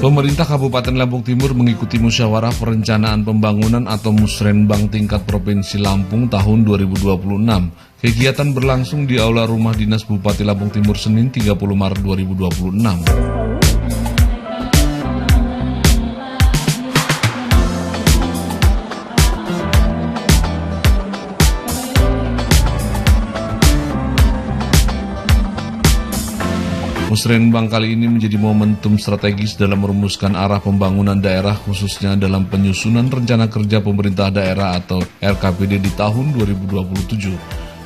Pemerintah Kabupaten Lampung Timur mengikuti Musyawarah Perencanaan Pembangunan atau Musrenbang tingkat Provinsi Lampung tahun 2026. Kegiatan berlangsung di Aula Rumah Dinas Bupati Lampung Timur Senin 30 Maret 2026. Musrenbang kali ini menjadi momentum strategis dalam merumuskan arah pembangunan daerah khususnya dalam penyusunan rencana kerja pemerintah daerah atau RKPD di tahun 2027.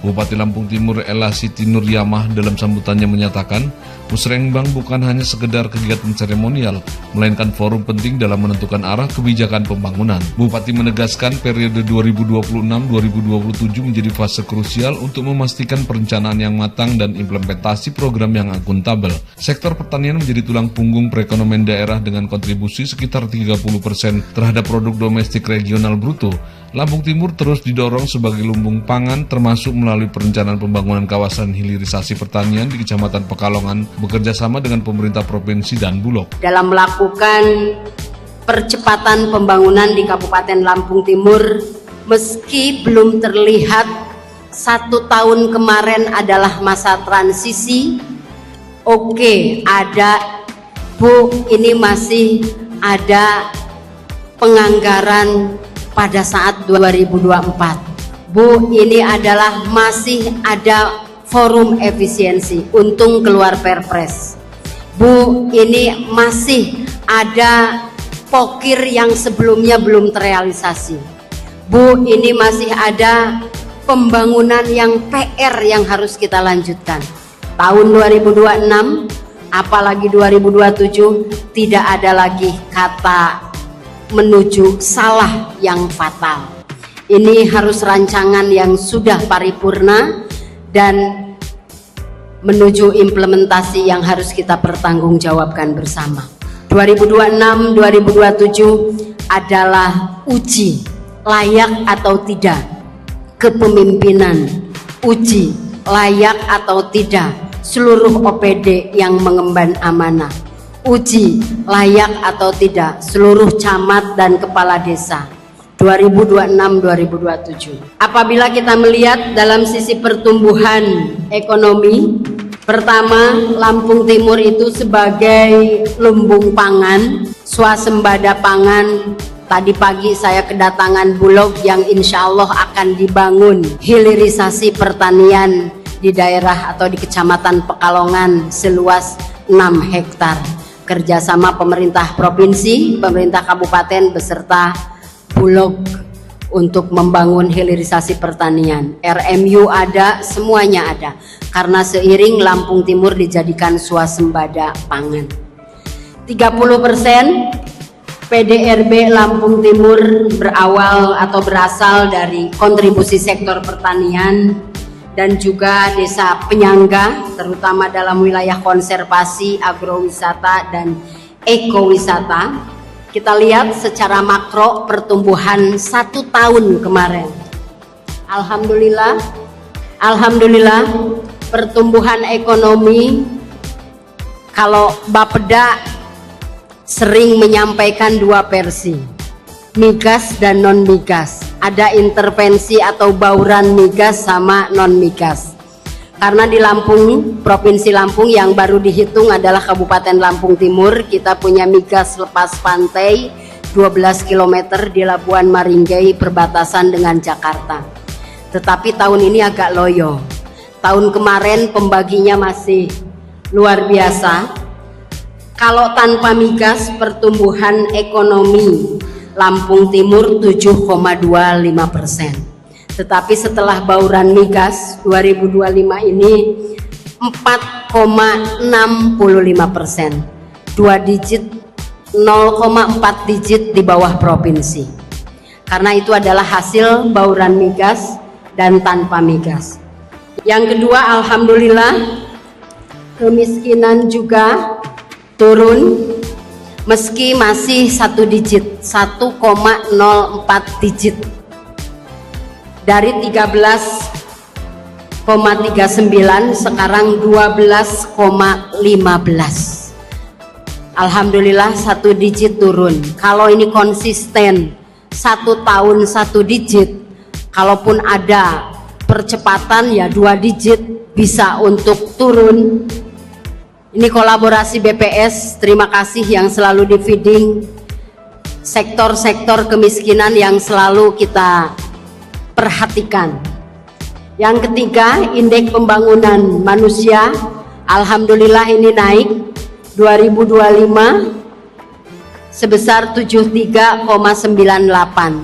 Bupati Lampung Timur Ella Siti Nuryamah dalam sambutannya menyatakan, Musrenbang bukan hanya sekedar kegiatan seremonial, melainkan forum penting dalam menentukan arah kebijakan pembangunan. Bupati menegaskan periode 2026-2027 menjadi fase krusial untuk memastikan perencanaan yang matang dan implementasi program yang akuntabel. Sektor pertanian menjadi tulang punggung perekonomian daerah dengan kontribusi sekitar 30% terhadap produk domestik regional bruto. Lampung Timur terus didorong sebagai lumbung pangan termasuk melalui perencanaan pembangunan kawasan hilirisasi pertanian di Kecamatan Pekalongan bekerjasama dengan pemerintah provinsi dan Bulog. Dalam melakukan percepatan pembangunan di Kabupaten Lampung Timur, meski belum terlihat 1 tahun kemarin adalah masa transisi, ada Bu, ini masih ada penganggaran pada saat 2024. Bu, ini adalah masih ada forum efisiensi, untung keluar Perpres. Bu, ini masih ada pokir yang sebelumnya belum terrealisasi. Bu, ini masih ada pembangunan yang PR yang harus kita lanjutkan. Tahun 2026, apalagi 2027, tidak ada lagi kata menuju salah yang fatal. Ini harus rancangan yang sudah paripurna dan menuju implementasi yang harus kita pertanggungjawabkan bersama. 2026-2027 adalah uji layak atau tidak kepemimpinan, uji layak atau tidak seluruh OPD yang mengemban amanah, uji layak atau tidak seluruh camat dan kepala desa 2026-2027. Apabila kita melihat dalam sisi pertumbuhan ekonomi, pertama, Lampung Timur itu sebagai lumbung pangan, swasembada pangan. Tadi pagi saya kedatangan Bulog yang insya Allah akan dibangun hilirisasi pertanian di daerah atau di Kecamatan Pekalongan seluas 6 hektar. Kerjasama pemerintah provinsi, pemerintah kabupaten beserta Bulog untuk membangun hilirisasi pertanian. RMU ada, semuanya ada. Karena seiring Lampung Timur dijadikan swasembada pangan. 30% PDRB Lampung Timur berawal atau berasal dari kontribusi sektor pertanian dan juga desa penyangga, terutama dalam wilayah konservasi, agrowisata, dan ekowisata. Kita lihat secara makro pertumbuhan 1 tahun kemarin. Alhamdulillah pertumbuhan ekonomi, kalau Bapeda sering menyampaikan 2 versi, migas dan non migas. Ada intervensi atau bauran migas sama non migas. Karena di Lampung, Provinsi Lampung yang baru dihitung adalah Kabupaten Lampung Timur, kita punya migas lepas pantai 12 km di Labuan Maringgai perbatasan dengan Jakarta. Tetapi tahun ini agak loyo. Tahun kemarin pembaginya masih luar biasa. Kalau tanpa migas pertumbuhan ekonomi Lampung Timur 7,25%. Tetapi setelah bauran migas 2025 ini 4,65%, 2 digit, 0,4 digit di bawah provinsi. Karena itu adalah hasil bauran migas dan tanpa migas. Yang kedua, alhamdulillah kemiskinan juga turun, meski masih 1 digit, 1,04 digit. Dari 13,39 sekarang 12,15. Alhamdulillah 1 digit turun. Kalau ini konsisten 1 tahun 1 digit, kalaupun ada percepatan ya 2 digit bisa untuk turun. Ini kolaborasi BPS, terima kasih yang selalu di feeding sektor-sektor kemiskinan yang selalu kita perhatikan. Yang ketiga, indeks pembangunan manusia, alhamdulillah ini naik 2025 sebesar 73,98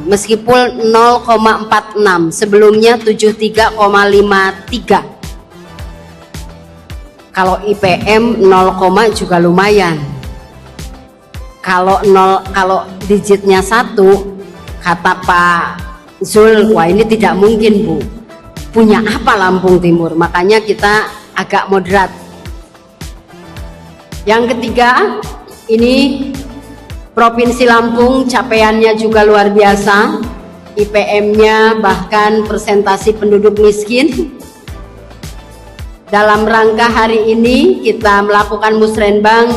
meskipun 0,46, sebelumnya 73,53. Kalau IPM 0, juga lumayan. Kalau digitnya 1, kata Pak Zul, wah ini tidak mungkin Bu, punya apa Lampung Timur, makanya kita agak moderat. Yang ketiga, ini Provinsi Lampung capaiannya juga luar biasa, IPM-nya bahkan persentase penduduk miskin. Dalam rangka hari ini kita melakukan musrenbang,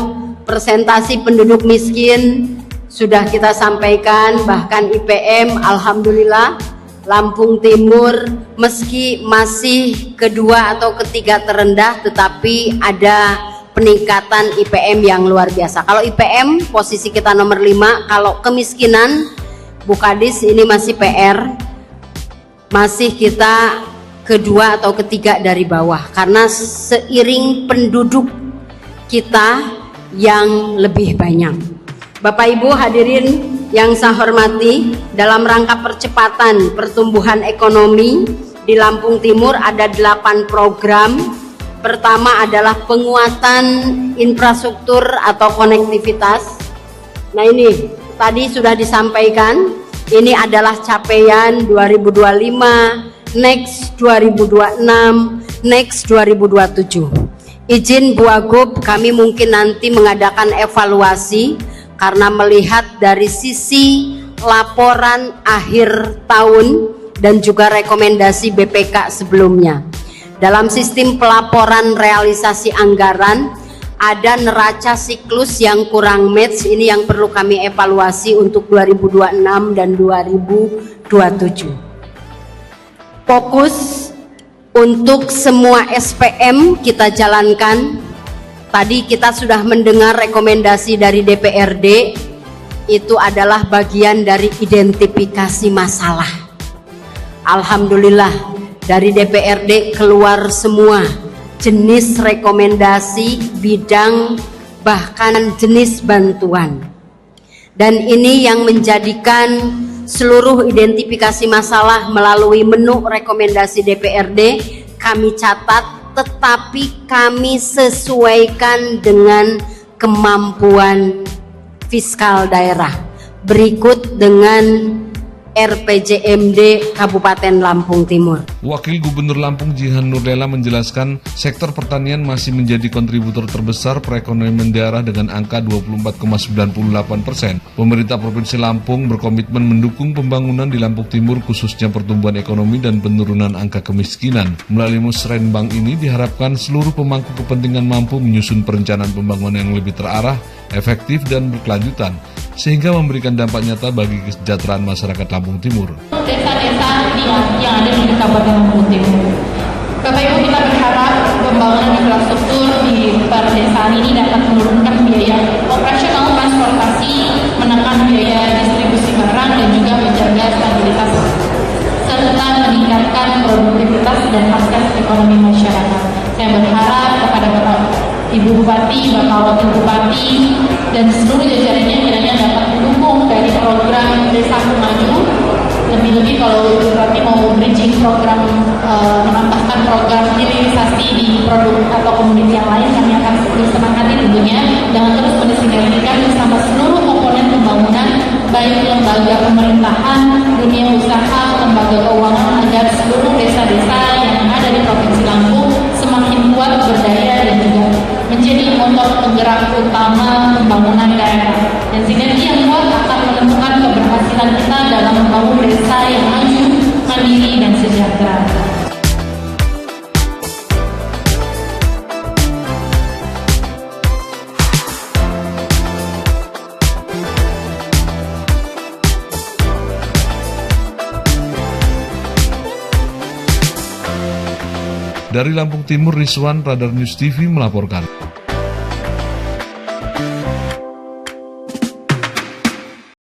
persentase penduduk miskin sudah kita sampaikan, bahkan IPM alhamdulillah Lampung Timur meski masih kedua atau ketiga terendah, tetapi ada peningkatan IPM yang luar biasa. Kalau IPM posisi kita nomor 5, kalau kemiskinan Bu Kadis ini masih PR, masih kita kedua atau ketiga dari bawah, karena seiring penduduk kita yang lebih banyak. Bapak Ibu hadirin yang saya hormati, dalam rangka percepatan pertumbuhan ekonomi di Lampung Timur ada 8 program. Pertama adalah penguatan infrastruktur atau konektivitas. Nah ini tadi sudah disampaikan, ini adalah capaian 2025, next 2026, next 2027. Izin Bu Wagub, kami mungkin nanti mengadakan evaluasi karena melihat dari sisi laporan akhir tahun dan juga rekomendasi BPK sebelumnya. Dalam sistem pelaporan realisasi anggaran ada neraca siklus yang kurang match, ini yang perlu kami evaluasi untuk 2026 dan 2027. Fokus untuk semua SPM kita jalankan. Tadi kita sudah mendengar rekomendasi dari DPRD, itu adalah bagian dari identifikasi masalah. Alhamdulillah dari DPRD keluar semua jenis rekomendasi bidang bahkan jenis bantuan, dan ini yang menjadikan seluruh identifikasi masalah melalui menu rekomendasi DPRD kami catat, tetapi kami sesuaikan dengan kemampuan fiskal daerah berikut dengan RPJMD Kabupaten Lampung Timur. Wakil Gubernur Lampung Jihan Nurlela menjelaskan sektor pertanian masih menjadi kontributor terbesar perekonomian daerah dengan angka 24,98%. Pemerintah Provinsi Lampung berkomitmen mendukung pembangunan di Lampung Timur, khususnya pertumbuhan ekonomi dan penurunan angka kemiskinan. Melalui musrenbang ini diharapkan seluruh pemangku kepentingan mampu menyusun perencanaan pembangunan yang lebih terarah, efektif dan berkelanjutan, sehingga memberikan dampak nyata bagi kesejahteraan masyarakat Lampung Timur. Desa-desa yang ada di Kabupaten Lampung Timur. Bapak Ibu, kita berharap pembangunan infrastruktur di perdesaan ini dapat menurunkan biaya operasional transportasi, menekan biaya distribusi barang dan juga menjaga stabilitas serta meningkatkan produktivitas dan akses ekonomi masyarakat. Saya berharap kepada Bapak Ibu Bupati, Bapak Wakil Bupati, dan seluruh jajarannya kiranya dapat mendukung dari program Desaku Maju. Lebih-lebih kalau Ibu Bupati mau bridging program, menambahkan program hilirisasi di produk atau komoditi yang lain, kami akan bersenang hati tentunya dengan terus mensinergikan bersama seluruh komponen pembangunan, baik lembaga pemerintahan, dunia usaha, lembaga keuangan, agar seluruh desa-desa yang ada di Provinsi Lampung semakin kuat, berdaya, dan juga menjadi motor penggerak utama pembangunan daerah. Dan sinergi yang kuat akan menentukan keberhasilan kita dalam membangun desa yang maju, mandiri, dan sejahtera. Dari Lampung Timur, Rizwan, Radar News TV melaporkan.